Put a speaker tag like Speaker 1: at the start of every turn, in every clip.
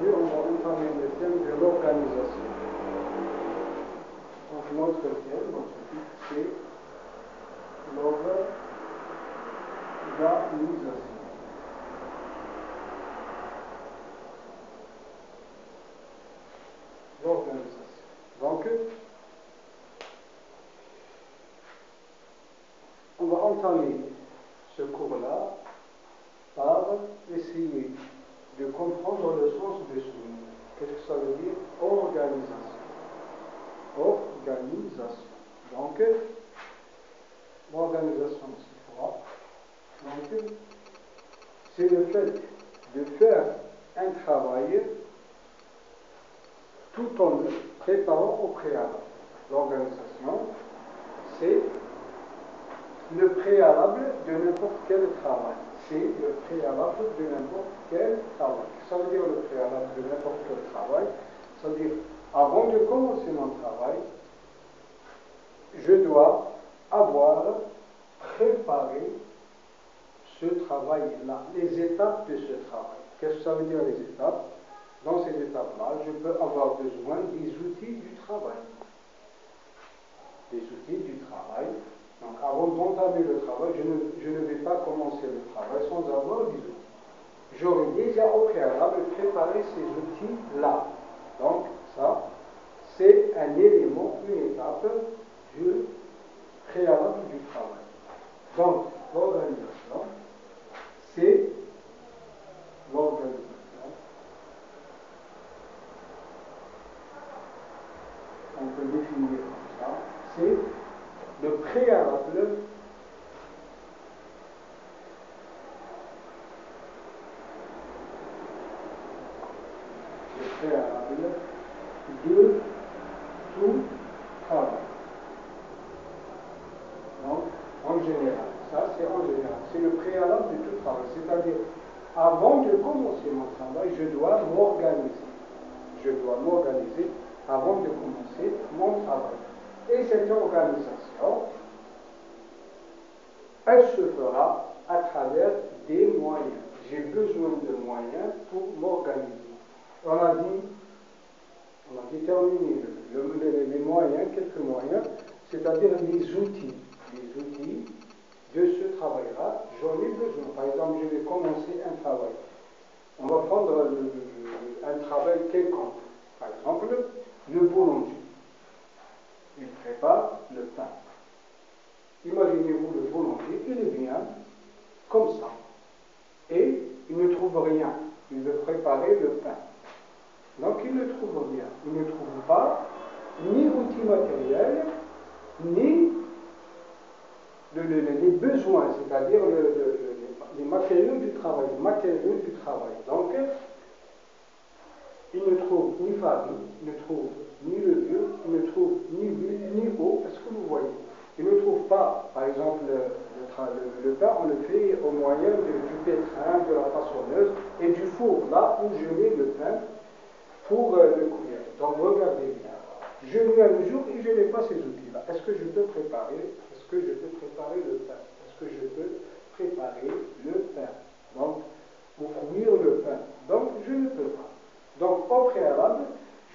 Speaker 1: aujourd'hui, on va entamer le thème de l'organisation. Donc notre thème, notre titre, c'est l'organisation. L'organisation. Donc, on va entamer ce cours-là par essayer de comprendre le sens de ce mot. Qu'est-ce que ça veut dire? Organisation. Organisation. Donc, l'organisation, c'est quoi? Donc, c'est le fait de faire un travail tout en le préparant au préalable. L'organisation, c'est le préalable de n'importe quel travail. C'est le préalable de n'importe quel travail. Ça veut dire le préalable de n'importe quel travail. Ça veut dire, avant de commencer mon travail, je dois avoir préparé ce travail-là, les étapes de ce travail. Qu'est-ce que ça veut dire les étapes? Dans ces étapes-là, je peux avoir besoin des outils du travail. Des outils du travail. Donc avant d'entamer le travail, je ne vais pas commencer le travail sans avoir des outils. J'aurais déjà au préalable préparé ces outils-là. Donc ça, c'est un élément, une étape du préalable du travail. Donc l'organisation, c'est l'organisation. On peut définir comme ça. C'est le préalable de tout travail. Donc, en général, ça c'est en général, c'est le préalable de tout travail. C'est-à-dire, avant de commencer mon travail, je dois m'organiser. Je dois m'organiser avant de commencer mon travail. Et cette organisation, elle se fera à travers des moyens. J'ai besoin de moyens pour m'organiser. On a déterminé les moyens, quelques moyens, c'est-à-dire les outils de ce travail-là, j'en ai besoin. Par exemple, je vais commencer un travail. On va prendre un travail quelconque. Par exemple, le boulanger. Il prépare le pain. Imaginez-vous le boulanger, il vient comme ça. Et il ne trouve rien. Il veut préparer le pain. Donc il ne trouve rien. Il ne trouve pas ni outils matériels, ni les besoins, c'est-à-dire les matériaux du travail. Donc, il ne trouve ni farine, il ne trouve ni levure, il ne trouve ni huile, ni eau. Est-ce que vous voyez? Il ne trouve pas, par exemple, le pain, on le fait au moyen du pétrin, de la façonneuse et du four, là où je mets le pain pour le cuire. Donc, regardez bien. Je viens le jour et je n'ai pas ces outils-là. Est-ce que je peux préparer le pain? Est-ce que je peux préparer le pain? Donc, pour cuire le pain. Donc, je ne peux pas. Donc, au préalable,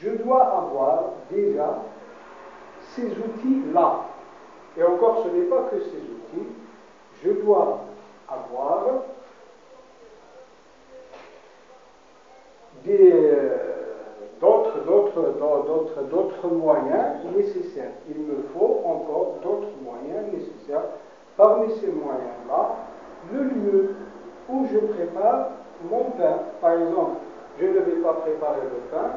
Speaker 1: je dois avoir déjà ces outils-là. Et encore, ce n'est pas que ces outils. Je dois avoir d'autres moyens nécessaires. Il me faut encore d'autres moyens nécessaires. Parmi ces moyens-là, le lieu où je prépare mon pain. Par exemple, je ne vais pas préparer le pain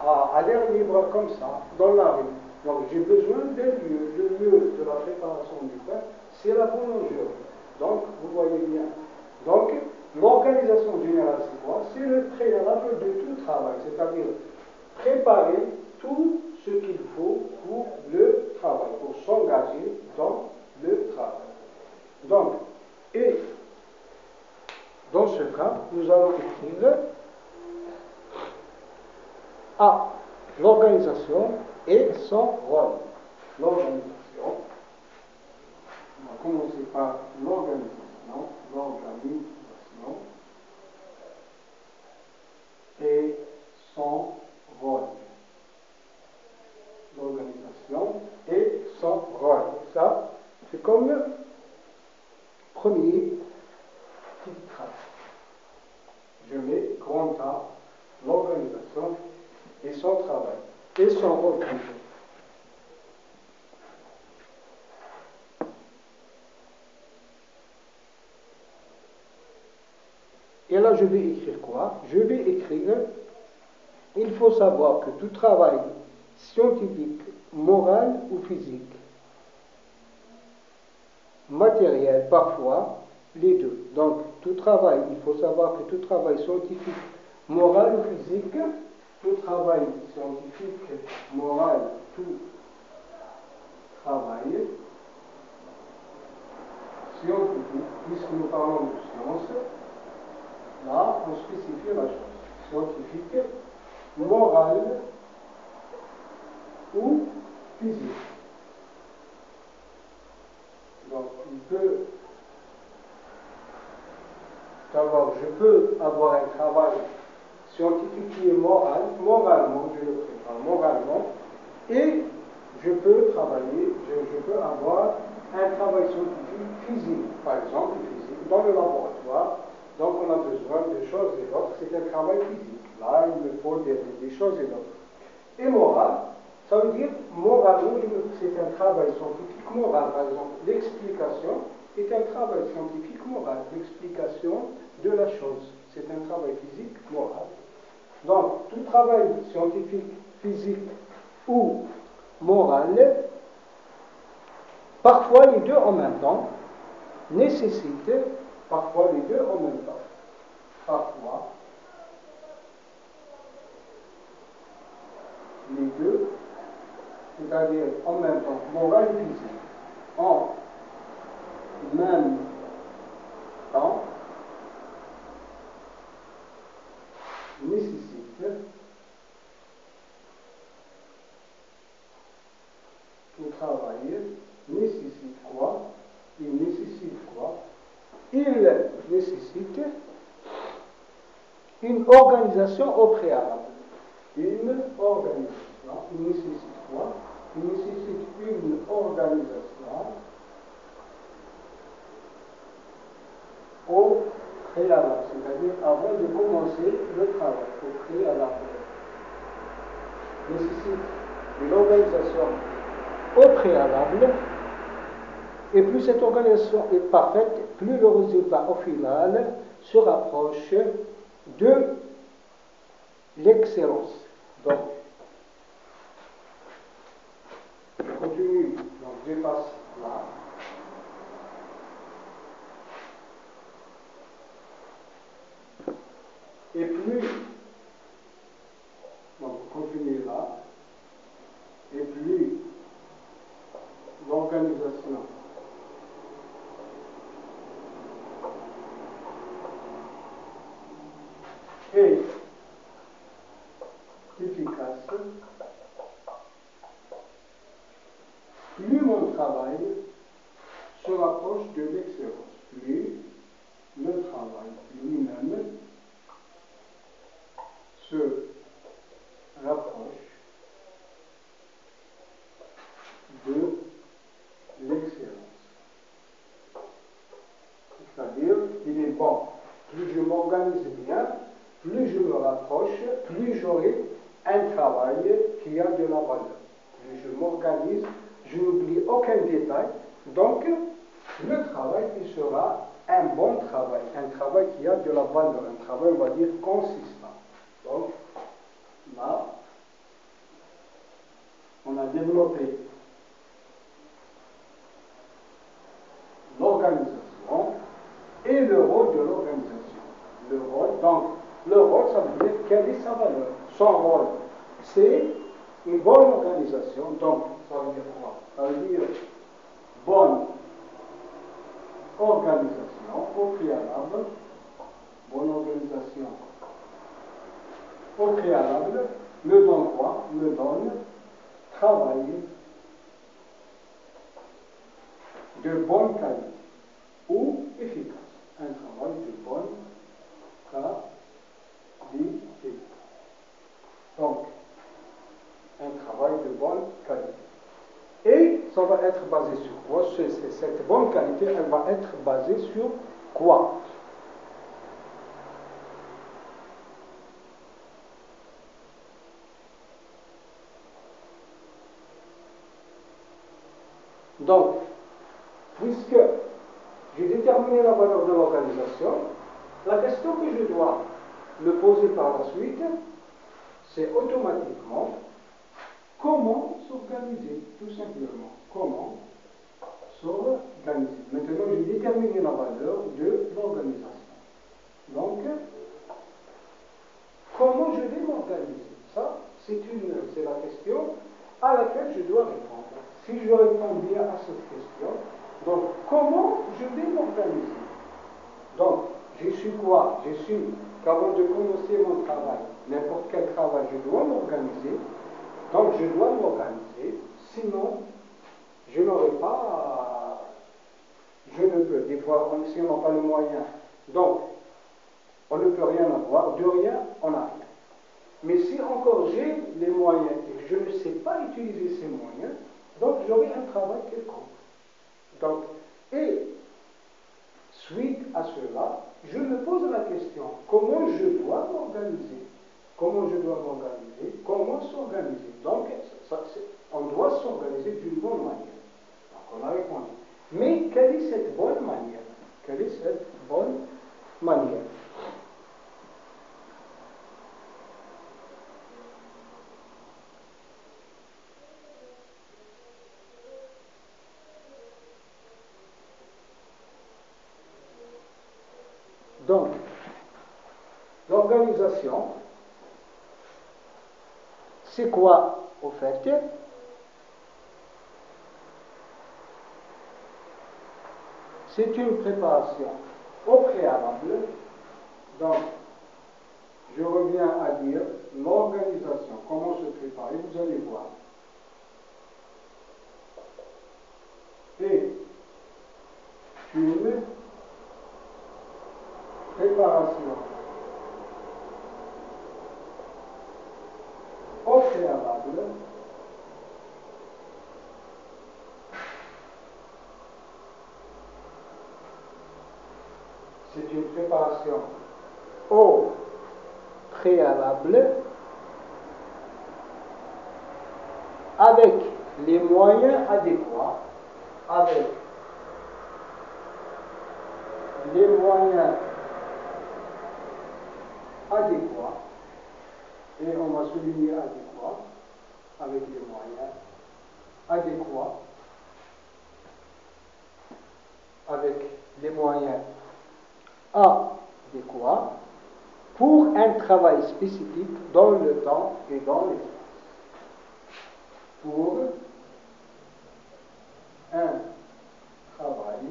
Speaker 1: à l'air libre comme ça, dans la rue. Donc j'ai besoin d'un lieu. Le lieu de la préparation du pain, c'est la boulangerie. Donc, vous voyez bien. Donc, l'organisation générale, c'est quoi? C'est le préalable de tout travail, c'est-à-dire préparer tout ce qu'il faut pour le travail, pour s'engager dans le travail. Donc, et dans ce cas, nous allons écrire A, l'organisation et son rôle. L'organisation, on va commencer par l'organisation. Et premier titre. Je mets grand A, l'organisation et son travail, et son rôle. Et là, je vais écrire quoi? Je vais écrire, il faut savoir que tout travail scientifique, moral ou physique, matériel, parfois, les deux. Donc, tout travail, il faut savoir que tout travail scientifique, moral ou physique, tout travail scientifique, moral, tout travail scientifique, puisque nous parlons de science, là, on spécifie la chose. Scientifique, moral ou physique. Donc, je peux avoir un travail scientifique qui est moral, moralement, je le prépare moralement, et je peux travailler, je peux avoir un travail scientifique physique, par exemple physique, dans le laboratoire. Donc on a besoin de choses et d'autres, c'est un travail physique. Là, il me faut des choses et d'autres. Et moral, ça veut dire moralement, c'est un travail scientifique moral. Par exemple, l'explication est un travail scientifique moral. L'explication de la chose, c'est un travail physique moral. Donc, tout travail scientifique, physique ou moral, parfois les deux en même temps, nécessite parfois les deux en même temps. Parfois, les deux, c'est-à-dire en même temps, moral et physique, en même temps, nécessite tout travail nécessite quoi? Il nécessite quoi? Il nécessite une organisation au préalable. Une organisation. Il nécessite quoi? Il nécessite une organisation au préalable, c'est-à-dire avant de commencer le travail, au préalable. Il nécessite une organisation au préalable, et plus cette organisation est parfaite, plus le résultat au final se rapproche de l'excellence. Donc, je continue, donc je passe là. Et plus, donc continue là, et plus l'organisation est efficace, plus mon travail se rapproche de l'excellence, plus le travail lui-même se rapproche de l'excellence. C'est-à-dire qu'il est bon. Plus je m'organise bien, plus je me rapproche, plus j'aurai un travail qui a de la valeur. Plus je m'organise, je n'oublie aucun détail. Donc, le travail, il sera un bon travail, un travail qui a de la valeur, un travail, on va dire, consistant. Donc, là, on a développé l'organisation et le rôle de l'organisation. Le rôle, donc, le rôle, ça veut dire quelle est sa valeur. Son rôle, c'est une bonne organisation. Donc, ça veut dire quoi? Ça veut dire bonne organisation au préalable. Bonne organisation au préalable me donne quoi? Me donne travail de bonne qualité ou efficace. Un travail de bonne qualité. Donc, un travail de bonne qualité. Et ça va être basé sur quoi? Cette bonne bonne qualité, elle va être basée sur quoi? Donc, puisque j'ai déterminé la valeur de l'organisation, la question que je dois me poser par la suite, c'est automatiquement comment s'organiser, tout simplement. Comment s'organiser. Maintenant, j'ai déterminé la valeur de l'organisation. Donc, comment je vais m'organiser? Ça, c'est la question à laquelle je dois répondre. Si je réponds bien à cette question, donc comment je vais m'organiser? Donc, je suis quoi? Je suis, qu'avant de commencer mon travail, n'importe quel travail, je dois m'organiser. Donc, je dois m'organiser, sinon, je n'aurai pas, je ne peux. Des fois, si on n'a pas le moyen, donc, on ne peut rien avoir, de rien, on n'a rien. Mais si encore j'ai les moyens et que je ne sais pas utiliser ces moyens, donc j'aurai un travail quelconque. Donc, et suite à cela, je me pose la question, comment je dois m'organiser? Comment je dois m'organiser? Comment s'organiser? Donc, on doit s'organiser d'une bonne manière. Donc, on a répondu. Mais quelle est cette bonne manière? Quelle est cette bonne manière? Donc, l'organisation, c'est quoi au fait? C'est une préparation au préalable. Donc, je reviens à dire l'organisation, comment se préparer, vous allez voir. Et une préparation au préalable c'est une préparation au préalable avec les moyens adéquats, avec les moyens adéquats, et on va souligner adéquat, avec les moyens adéquats, avec les moyens adéquats, pour un travail spécifique dans le temps et dans l'espace. Pour un travail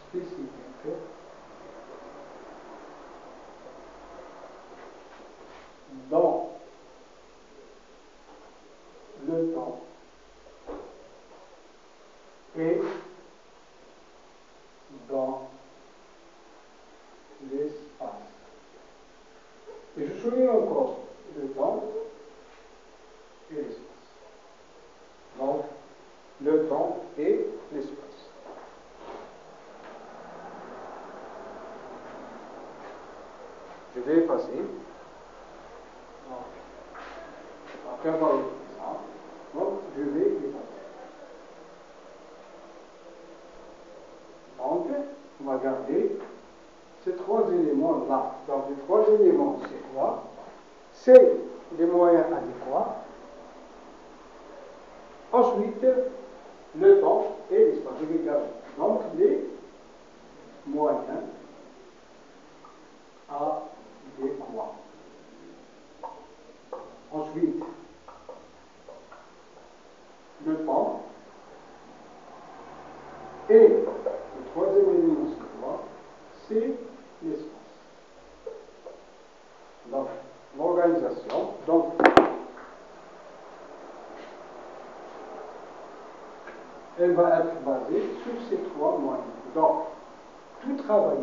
Speaker 1: spécifique dans le temps et dans l'espace. Et je souligne encore le temps et l'espace. Donc, le temps et l'espace. Je vais effacer. Après avoir écrit ça, donc je vais effacer. Donc, on va garder ces trois éléments-là. Donc, les trois éléments, c'est quoi? C'est les moyens adéquats. Ensuite, le temps et l'espace. Je vais garder. Donc, les moyens adéquats. Ensuite, le temps. Et le troisième élément, c'est quoi? C'est l'espace. Donc, l'organisation. Donc, elle va être basée sur ces trois moyens. Donc, tout travail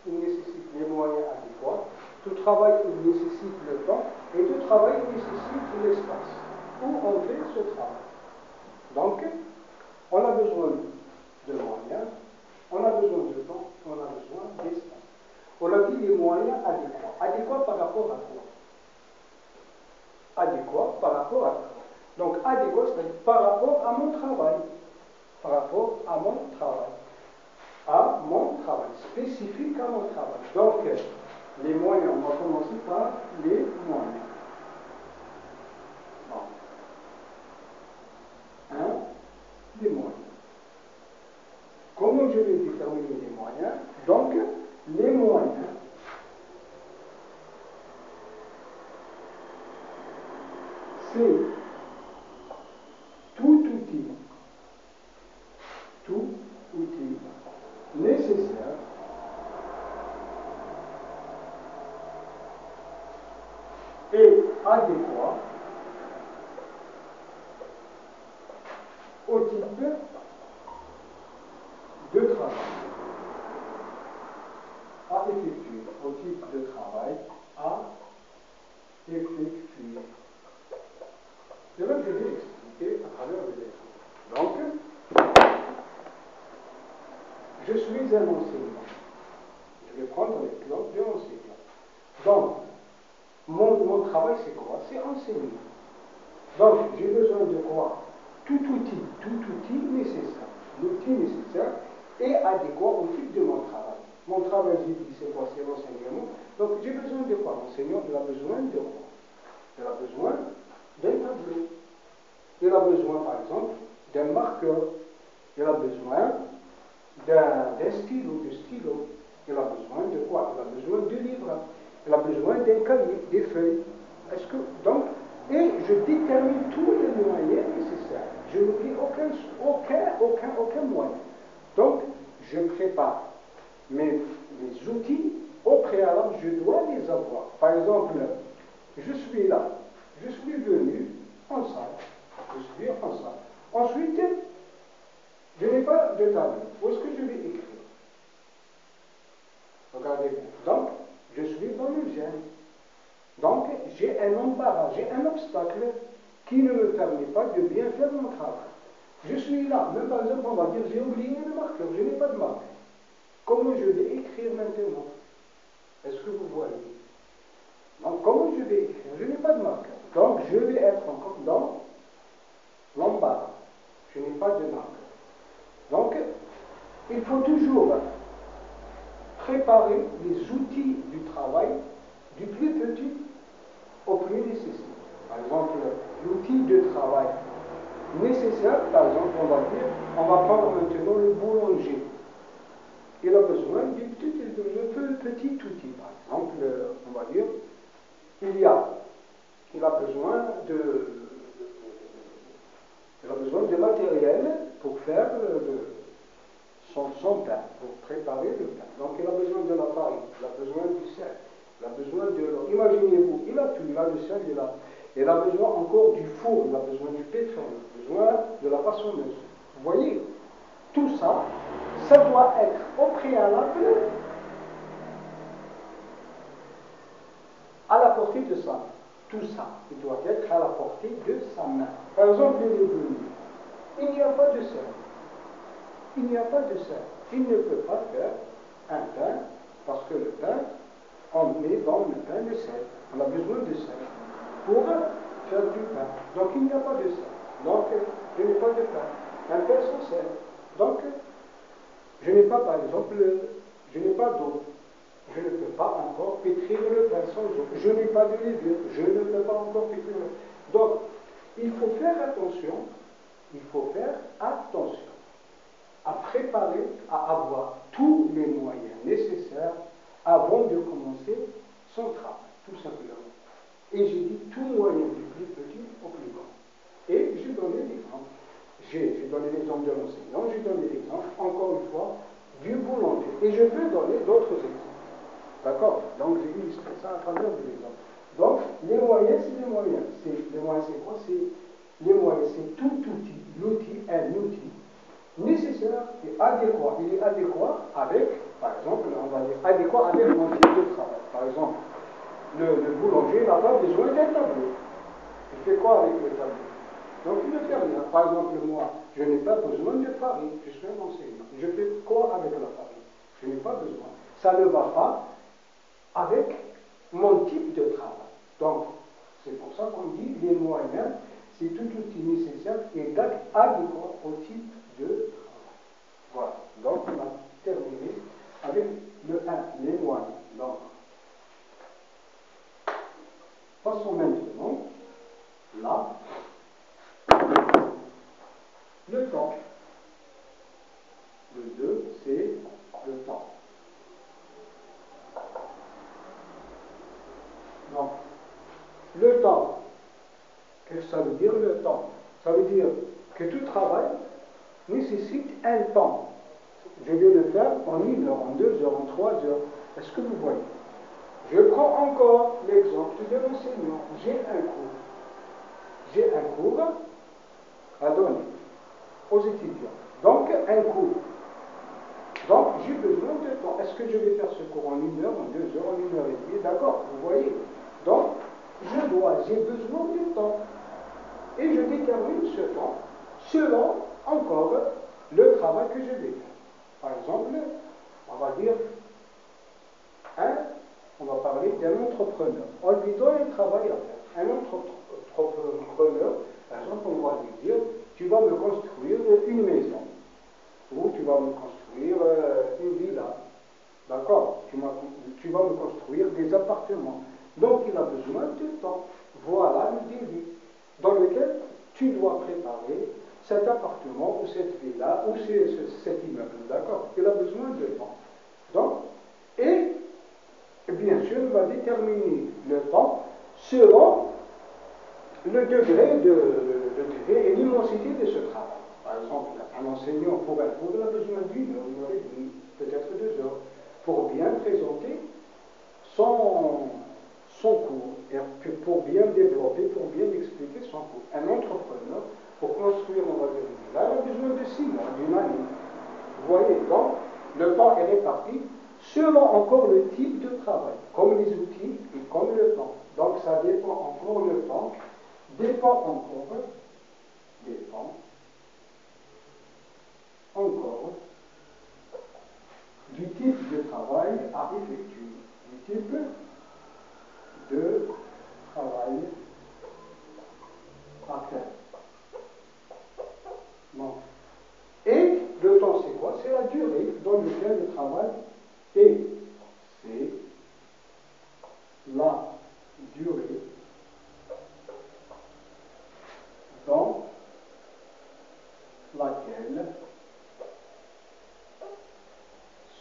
Speaker 1: nécessite les moyens adéquats, tout travail nécessite le temps, et tout travail nécessite l'espace où on fait ce travail. Donc, on a besoin de moyens, on a besoin de temps, on a besoin d'espace. On a dit les moyens adéquats. Adéquats par rapport à quoi? Adéquat par rapport à quoi? Donc, adéquat, c'est-à-dire par rapport à mon travail. Par rapport à mon travail. À mon travail. Spécifique à mon travail. Donc, les moyens, on va commencer par les moyens. Bon. Les moyens. Comment je vais déterminer les moyens? Donc, les moyens, c'est tout outil nécessaire et adéquat au type de travail à effectuer, au type de travail à effectuer. Et là, je vais expliquer à travers des exemples. Donc, je suis un enseignant. Je vais prendre l'exemple de l'enseignant. Donc, mon travail, c'est quoi? C'est enseigner. Donc, j'ai besoin de quoi? Tout outil nécessaire. L'outil nécessaire est adéquat au type de mon travail. Mon travail, j'ai dit, c'est quoi? C'est l'enseignement. Donc, j'ai besoin de quoi? L'enseignant, il a besoin de quoi? Il a besoin d'un tableau. Il a besoin, par exemple, d'un marqueur. Il a besoin d'un stylo, de stylo. Il a besoin de quoi? Il a besoin de livres. Il a besoin d'un cahier, des feuilles. Est-ce que, donc, et je détermine tous les moyens nécessaires. Je n'oublie aucun moyen. Donc, je prépare les outils au préalable, je dois les avoir. Par exemple, je suis là, je suis venu en salle, je suis en salle. Ensuite, je n'ai pas de tableau. Où est-ce que je vais écrire? Regardez bien. Donc, je suis dans le gêne. Donc, j'ai un embarras, j'ai un obstacle qui ne me permet pas de bien faire mon travail. Je suis là, même par exemple, on va dire, j'ai oublié le marqueur, je n'ai pas de marqueur. Comment je vais écrire maintenant? Est-ce que vous voyez? Donc, comment je vais écrire? Je n'ai pas de marqueur. Donc, je vais être encore dans l'embarras. Je n'ai pas de marqueur. Donc, il faut toujours préparer les outils du travail du plus petit au plus nécessaire. Par exemple, l'outil de travail nécessaire, par exemple, on va prendre maintenant le boulanger. Il a besoin d'un petit outil. Par exemple, on va dire, il a besoin de matériel pour faire son pain, pour préparer le pain. Donc il a besoin de la farine, il a besoin du sel, il a besoin de l'eau. Imaginez-vous, il a tout, il a le sel, il a besoin encore du four, il a besoin du pétrole, il a besoin de la façonneuse. Vous voyez, tout ça, ça doit être au préalable à la portée de sa main. Tout ça, il doit être à la portée de sa main. Par exemple, les légumes, il n'y a pas de sel. Il n'y a pas de sel. Il ne peut pas faire un pain parce que le pain, on met dans le pain le sel. On a besoin de sel pour faire du pain. Donc il n'y a pas de sel. Donc je n'ai pas de pain. Un pain sans sel. Donc je n'ai pas, par exemple, je n'ai pas d'eau. Je ne peux pas encore pétrir le pain sans eau. Je n'ai pas de levure. Je ne peux pas encore pétrir le pain. Donc il faut faire attention. Il faut faire attention à préparer, à avoir tous les moyens nécessaires avant de commencer son travail, tout simplement. Et j'ai dit tout moyen du plus petit au plus grand. Et j'ai donné l'exemple. J'ai donné l'exemple de l'enseignant, j'ai donné l'exemple, encore une fois, du boulanger. Et je peux donner d'autres exemples. D'accord? Donc j'ai illustré ça à travers des exemples. Donc les moyens, c'est les moyens. Les moyens, c'est quoi? Les moyens, c'est tout outil. L'outil, un outil nécessaire et adéquat. Il est adéquat avec, par exemple, on va dire adéquat avec mon type de travail. Par exemple, le boulanger n'a pas besoin d'un tableau. Il fait quoi avec le tableau? Donc il ne fait rien. Par exemple, moi, je n'ai pas besoin de farine, je suis un enseignant. Je fais quoi avec la farine? Je n'ai pas besoin. Ça ne va pas avec mon type de travail. Donc, c'est pour ça qu'on dit les moyens, c'est tout outil nécessaire et adéquat au type de travail. Voilà. Donc, on a terminé avec le 1, les moyens. Donc, passons maintenant là, le temps. Le 2, c'est le temps. Donc, le temps, qu'est-ce que ça veut dire le temps? Ça veut dire que tout travail nécessite un temps. Je vais le faire en 1 heure, en 2 heures, en 3 heures. Est-ce que vous voyez? Je prends encore l'exemple de l'enseignant. J'ai un cours. J'ai un cours à donner aux étudiants. Donc, un cours. Donc, j'ai besoin de temps. Est-ce que je vais faire ce cours en 1 heure, en 2 heures, en 1 heure et demie? D'accord, vous voyez? Donc, j'ai besoin de temps. Et je détermine ce temps selon encore le travail que je vais faire. Par exemple, on va dire, on va parler d'un entrepreneur. On lui donne un travail à faire. Un entrepreneur, par exemple, on va lui dire, tu vas me construire une maison. Ou tu vas me construire une villa. D'accord? Tu vas me construire des appartements. Donc il a besoin de temps. Voilà le début dans lequel tu dois préparer cet appartement ou cette villa ou cet immeuble. D'accord? Il a besoin de temps. Donc, et bien sûr, il va déterminer le temps selon le degré et l'immensité de ce travail. Par exemple, un enseignant pour un cours, il a besoin d'1 heure, 1 heure et demie, peut-être 2 heures, pour bien présenter son cours, et pour bien développer, pour bien expliquer son cours. Un entrepreneur, pour construire, on va dire, une villa, il a besoin de 6 mois, d'une année. Vous voyez, donc, le temps est réparti selon encore le type de travail, comme les outils et comme le temps. Donc, ça dépend encore le temps, dépend encore du type de travail à effectuer, du type de travail à faire. Bon. Et le temps, c'est quoi? C'est la durée dans laquelle le travail est. C'est la durée dans laquelle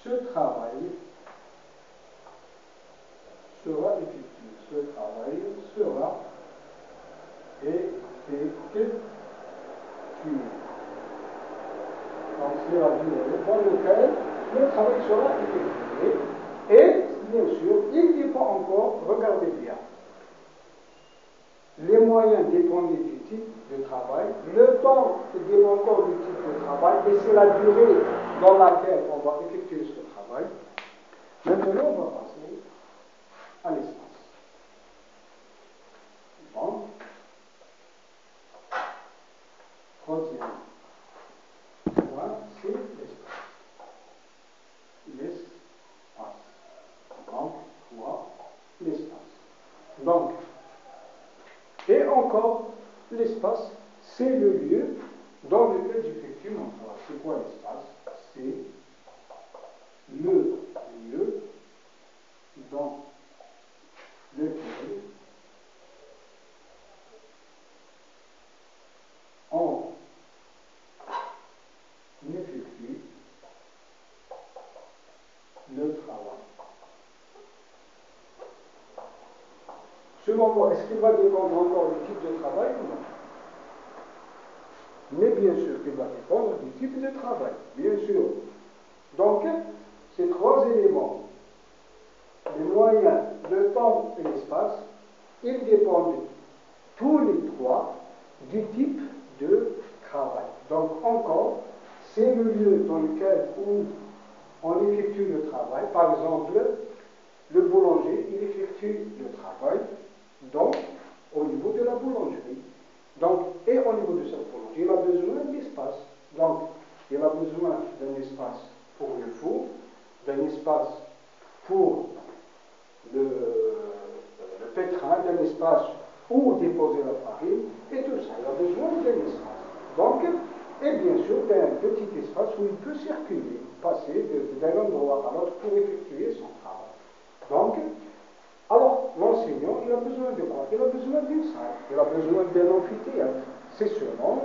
Speaker 1: ce travail sera effectué. Ce travail sera effectué. Donc c'est la durée dans laquelle le travail sera effectué. Et bien sûr, il dépend encore, regardez bien, les moyens dépendent du type de travail, le temps dépend encore du type de travail, et c'est la durée dans laquelle on va effectuer ce travail. Maintenant, on va passer à l'espace. Donc, troisième point, c'est l'espace. L'espace. Donc, 3, l'espace. Donc, et encore, l'espace, c'est le lieu dans lequel j'effectue mon travail. C'est quoi l'espace? C'est le lieu dans lequel on effectue le travail. Selon moi, est-ce qu'il va dépendre encore du type de travail ou non? Mais bien sûr qu'il va dépendre du type de travail, bien sûr. Donc, ces 3 éléments, les moyens, le temps et l'espace, ils dépendent tous les 3 du type de travail. Donc, encore, c'est le lieu dans lequel on effectue le travail. Par exemple, le boulanger, il effectue le travail donc au niveau de la boulangerie. Donc, et au niveau de cette prolongée, il a besoin d'espace. Donc, il a besoin d'un espace pour le four, d'un espace pour le pétrin, d'un espace où déposer la farine, et tout ça. Il a besoin d'un espace. Donc, et bien sûr d'un petit espace où il peut circuler, passer d'un endroit à l'autre pour effectuer son travail. Donc, alors, l'enseignant, il a besoin de quoi? Il a besoin d'une salle, il a besoin d'un amphithéâtre. C'est selon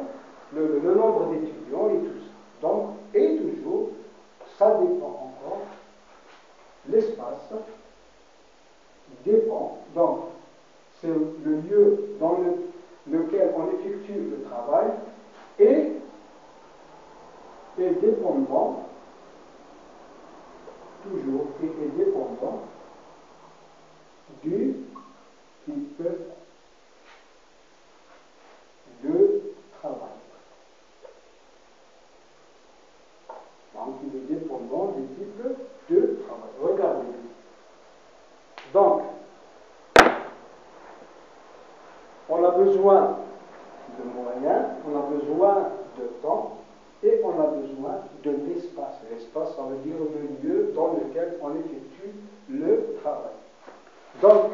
Speaker 1: le nombre d'étudiants et tout ça. Donc, et toujours, ça dépend encore, l'espace dépend. Donc, c'est le lieu dans lequel on effectue le travail et est dépendant, toujours, est dépendant du type de travail. Donc, il est dépendant du type de travail. Regardez. Donc, on a besoin de moyens, on a besoin de temps et on a besoin de l'espace. L'espace, ça veut dire le lieu dans lequel on effectue le travail. Donc,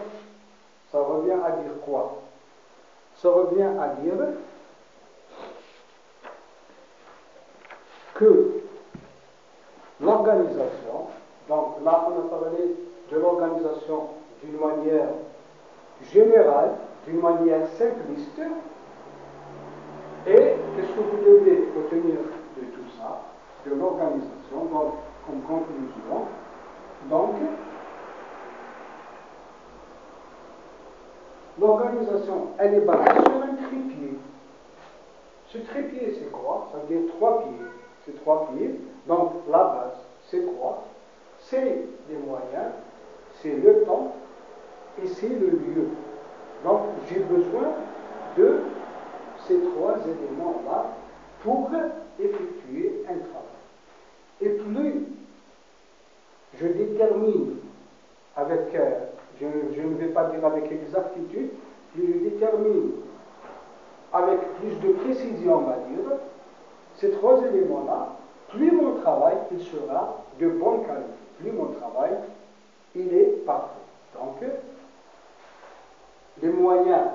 Speaker 1: ça revient à dire quoi? Ça revient à dire que l'organisation, donc là on a parlé de l'organisation d'une manière générale, d'une manière simpliste, et qu'est-ce que vous devez retenir de tout ça, de l'organisation, donc comme conclusion? Donc, l'organisation, elle est basée sur un trépied. Ce trépied, c'est quoi? Ça veut dire trois pieds. C'est trois pieds. Donc, la base, c'est quoi? C'est les moyens, c'est le temps et c'est le lieu. Donc, j'ai besoin de ces trois éléments-là pour effectuer un travail. Et plus je détermine avec, je ne vais pas dire avec exactitude, plus je détermine avec plus de précision, on va dire, ces trois éléments-là, plus mon travail il sera de bonne qualité, plus mon travail il est parfait. Donc, les moyens,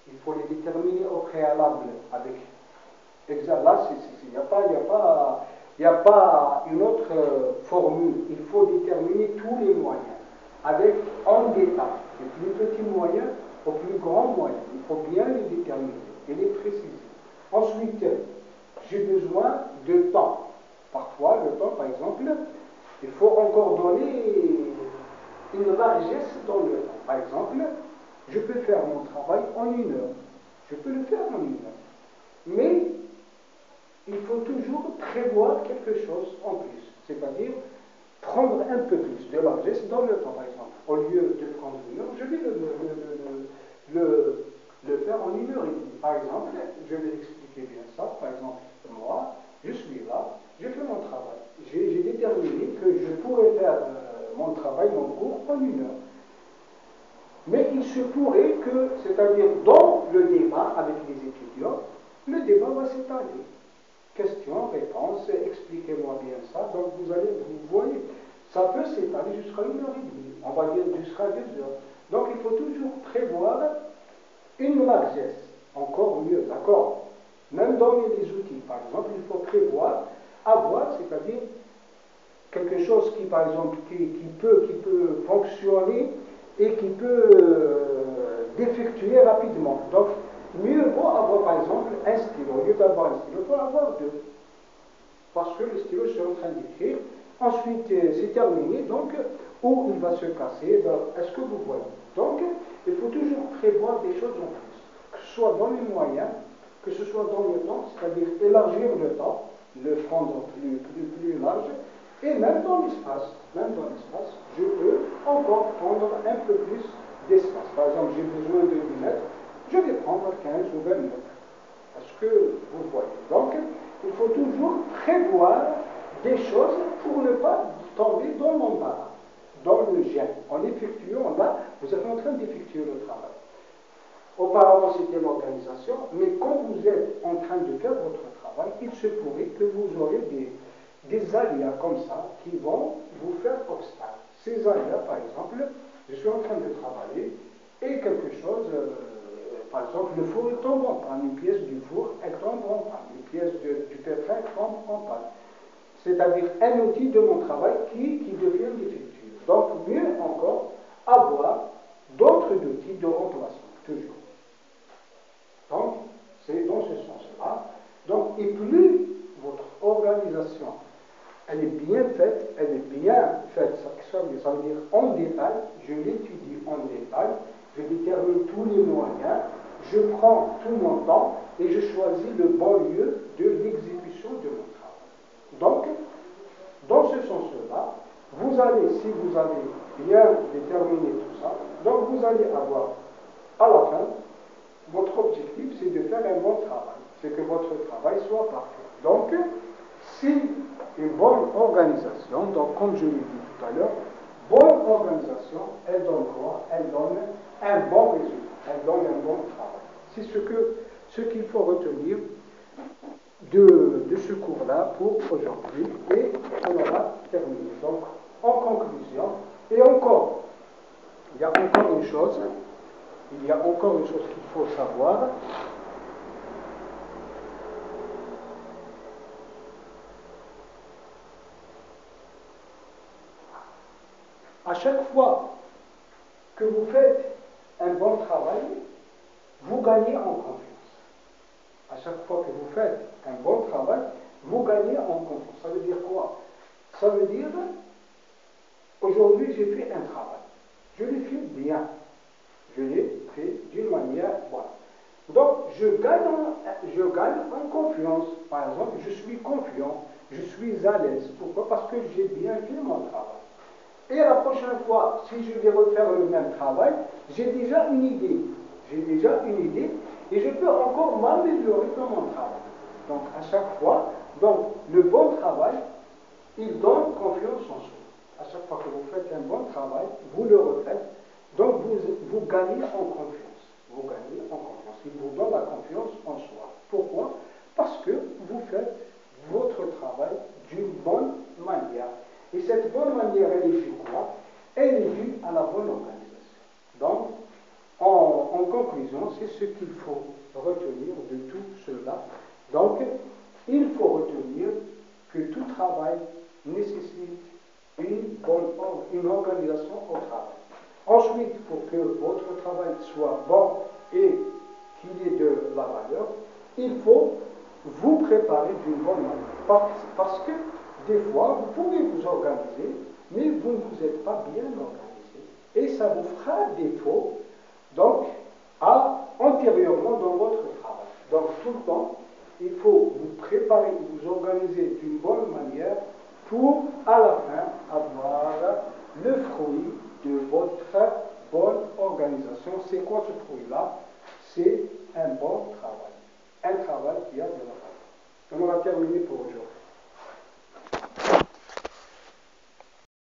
Speaker 1: il faut les déterminer au préalable avec exact. Là, il n'y a pas une autre formule. Il faut déterminer tous les moyens avec en détail, des plus petits moyens aux plus grands moyens. Il faut bien les déterminer et les préciser. Ensuite, j'ai besoin de temps. Parfois, le temps, par exemple, il faut encore donner une largesse dans le temps. Par exemple, je peux faire mon travail en 1 heure. Je peux le faire en 1 heure. Mais il faut toujours prévoir quelque chose en plus. C'est-à-dire prendre un peu plus de largesse dans le temps, par exemple. Au lieu de prendre 1 heure, je vais le faire en 1 heure et demie. Par exemple, je vais expliquer bien ça. Par exemple, moi, je suis là, je fais mon travail. J'ai déterminé que je pourrais faire mon travail, mon cours, en 1 heure. Mais il se pourrait que, c'est-à-dire dans le débat avec les étudiants, le débat va s'étaler. Questions, réponses, expliquez-moi bien ça. Donc vous voyez, ça peut s'étaler jusqu'à 1 heure et demie, on va dire jusqu'à 2 heures. Donc il faut toujours prévoir une largesse, encore mieux, d'accord? Même dans les outils, par exemple, il faut prévoir, avoir, c'est-à-dire quelque chose qui, par exemple, qui peut fonctionner et qui peut d'effectuer rapidement. Donc, mieux vaut avoir, par exemple, un stylo. Au lieu d'avoir un stylo, il faut avoir deux. Parce que le stylo, je suis en train d'écrire. Ensuite, c'est terminé. Donc, où il va se casser. Est-ce que vous voyez? Donc, il faut toujours prévoir des choses en plus. Que ce soit dans les moyens, que ce soit dans le temps, c'est-à-dire élargir le temps, le prendre plus large, et même dans l'espace, je peux encore prendre un peu plus d'espace. Par exemple, j'ai besoin de 10 mètres, je vais prendre 15 ou 20 mètres. Est-ce que vous voyez? Donc, il faut toujours prévoir des choses pour ne pas tomber dans l'embarras, dans le gêne. En effectuant là, vous êtes en train d'effectuer le travail. Auparavant, c'était l'organisation, mais quand vous êtes en train de faire votre travail, il se pourrait que vous aurez des aléas comme ça qui vont vous faire obstacle. Ces aléas, par exemple, je suis en train de travailler et quelque chose, par exemple, le four il tombe en panne, une pièce du four, elle tombe en panne, une pièce du pétrin tombe en panne. C'est-à-dire un outil de mon travail qui devient défectueux. Donc, mieux encore, avoir d'autres outils de remplacement, toujours. Donc, c'est dans ce sens-là. Donc, et plus votre organisation, elle est bien faite, ça veut dire en détail, je l'étudie en détail, je détermine tous les moyens, je prends tout mon temps et je choisis le bon lieu de l'exécution de mon travail. Donc, dans ce sens-là, vous allez, si vous avez bien déterminé tout ça, donc vous allez avoir, à la fin, votre objectif, c'est de faire un bon travail, c'est que votre travail soit parfait. Donc, si une bonne organisation, donc comme je l'ai dit tout à l'heure, bonne organisation, elle donne quoi? Elle donne un bon résultat, elle donne un bon travail. C'est ce qu'il faut retenir de ce cours-là pour aujourd'hui, et on aura terminé. Donc, en conclusion, et encore, il y a encore une chose qu'il faut savoir. À chaque fois que vous faites un bon travail, vous gagnez en confiance. À chaque fois que vous faites un bon travail, vous gagnez en confiance. Ça veut dire quoi? Ça veut dire, aujourd'hui j'ai fait un travail. Je l'ai fait bien. Je l'ai fait d'une manière bonne. Donc, je gagne en confiance. Par exemple, je suis confiant, je suis à l'aise. Pourquoi? Parce que j'ai bien fait mon travail. Et la prochaine fois, si je vais refaire le même travail, j'ai déjà une idée. Et je peux encore m'améliorer dans mon travail. Donc, à chaque fois, donc, le bon travail, il donne confiance en soi. À chaque fois que vous faites un bon travail, vous le refaites, donc vous gagnez en confiance. Vous gagnez en confiance. Il vous donne la confiance en soi. Pourquoi? Parce que vous faites votre travail d'une bonne manière. Et cette bonne manière, elle est due quoi? Elle est due à la bonne organisation. Donc, en conclusion, c'est ce qu'il faut retenir de tout cela. Donc, il faut retenir que tout travail nécessite une organisation au travail. Ensuite, pour que votre travail soit bon et qu'il ait de la valeur, il faut vous préparer d'une bonne manière. Parce que des fois, vous pouvez vous organiser, mais vous ne vous êtes pas bien organisé. Et ça vous fera défaut, donc, antérieurement dans votre travail. Donc, tout le temps, il faut vous préparer, vous organiser d'une bonne manière pour, à la fin,